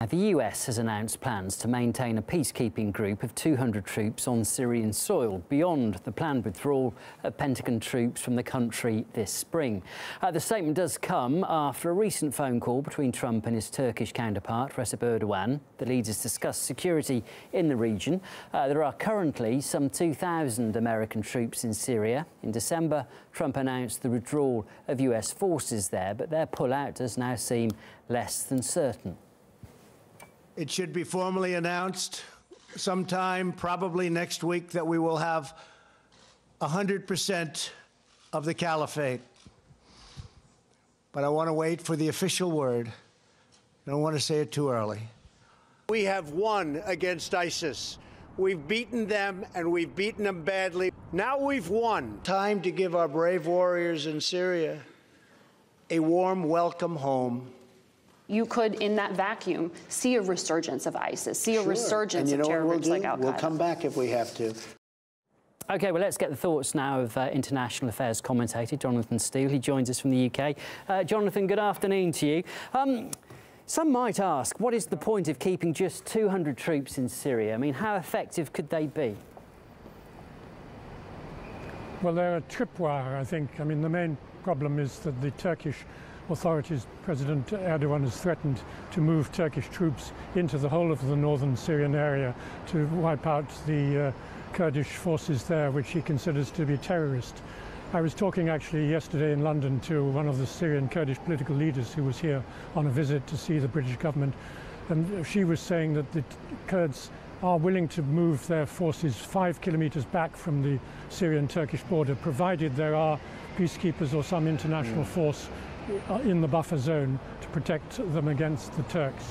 The US has announced plans to maintain a peacekeeping group of 200 troops on Syrian soil beyond the planned withdrawal of Pentagon troops from the country this spring. The statement does come after a recent phone call between Trump and his Turkish counterpart, Recep Erdogan. The leaders discussed security in the region. There are currently some 2,000 American troops in Syria. In December, Trump announced the withdrawal of US forces there, but their pullout does now seem less than certain. It should be formally announced sometime, probably next week, that we will have 100% of the caliphate. But I want to wait for the official word. I don't want to say it too early. We have won against ISIS. We've beaten them, and we've beaten them badly. Now we've won. Time to give our brave warriors in Syria a warm welcome home. You could, in that vacuum, see a resurgence of ISIS, see a resurgence of terror groups like Al-Qaeda. We'll come back if we have to. OK, well, let's get the thoughts now of international affairs commentator Jonathan Steele. He joins us from the UK. Jonathan, good afternoon to you. Some might ask, what is the point of keeping just 200 troops in Syria? I mean, how effective could they be? Well, they're a tripwire, I think. I mean, the main problem is that the Turkish authorities, President Erdogan has threatened to move Turkish troops into the whole of the northern Syrian area to wipe out the Kurdish forces there, which he considers to be terrorist. I was talking actually yesterday in London to one of the Syrian Kurdish political leaders who was here on a visit to see the British government, and she was saying that the Kurds are willing to move their forces 5 kilometers back from the Syrian-Turkish border, provided there are peacekeepers or some international force in the buffer zone to protect them against the Turks.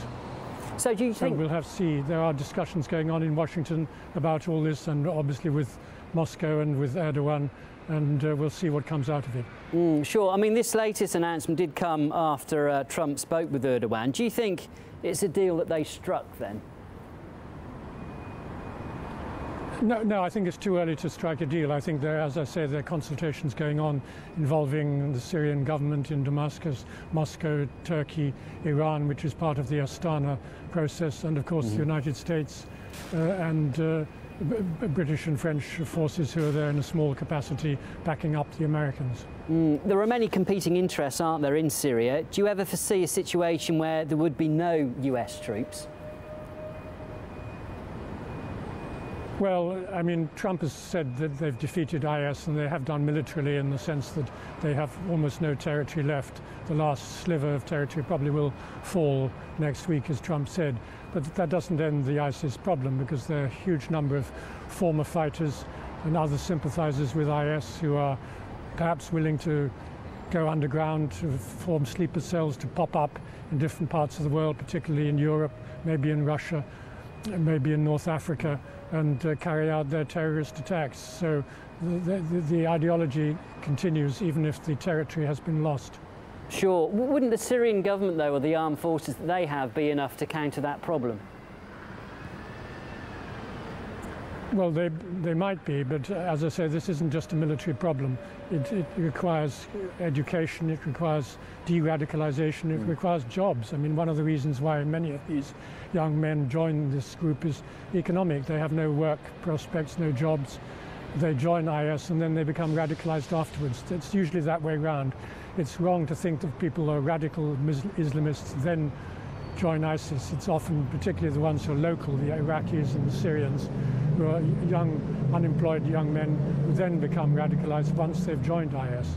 So do you think... So we'll have to see. There are discussions going on in Washington about all this, and obviously with Moscow and with Erdogan, and we'll see what comes out of it. Sure. I mean, this latest announcement did come after Trump spoke with Erdogan. Do you think it's a deal that they struck then? No, I think it's too early to strike a deal. I think there, as I say, there are consultations going on involving the Syrian government in Damascus, Moscow, Turkey, Iran, which is part of the Astana process, and of course the United States and British and French forces who are there in a small capacity backing up the Americans. There are many competing interests, aren't there, in Syria? Do you ever foresee a situation where there would be no US troops? Well, I mean, Trump has said that they've defeated IS, and they have done militarily in the sense that they have almost no territory left. The last sliver of territory probably will fall next week, as Trump said. But that doesn't end the ISIS problem, because there are a huge number of former fighters and other sympathizers with IS who are perhaps willing to go underground, to form sleeper cells, to pop up in different parts of the world, particularly in Europe, maybe in Russia, maybe in North Africa, and carry out their terrorist attacks. So the ideology continues even if the territory has been lost. Sure. Wouldn't the Syrian government, though, or the armed forces that they have, be enough to counter that problem? Well, they might be, but as I say, this isn't just a military problem. It requires education, it requires de-radicalization, it requires jobs. I mean, one of the reasons why many of these young men join this group is economic. They have no work prospects, no jobs. They join IS and then they become radicalized afterwards. It's usually that way around. It's wrong to think that people are radical Islamists then join ISIS. It's often, particularly the ones who are local, the Iraqis and the Syrians, who are young, unemployed young men who then become radicalized once they've joined IS.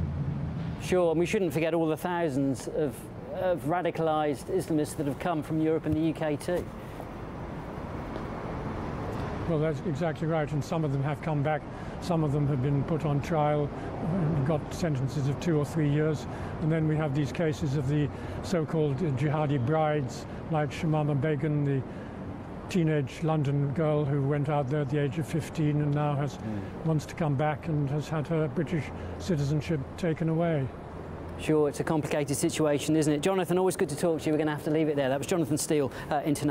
Sure, and we shouldn't forget all the thousands of radicalized Islamists that have come from Europe and the UK too. Well, that's exactly right, and some of them have come back. Some of them have been put on trial, got sentences of 2 or 3 years, and then we have these cases of the so-called jihadi brides, like Shamama Begum, the teenage London girl who went out there at the age of 15 and now wants to come back and has had her British citizenship taken away. Sure, it's a complicated situation, isn't it? Jonathan, always good to talk to you. We're going to have to leave it there. That was Jonathan Steele, international.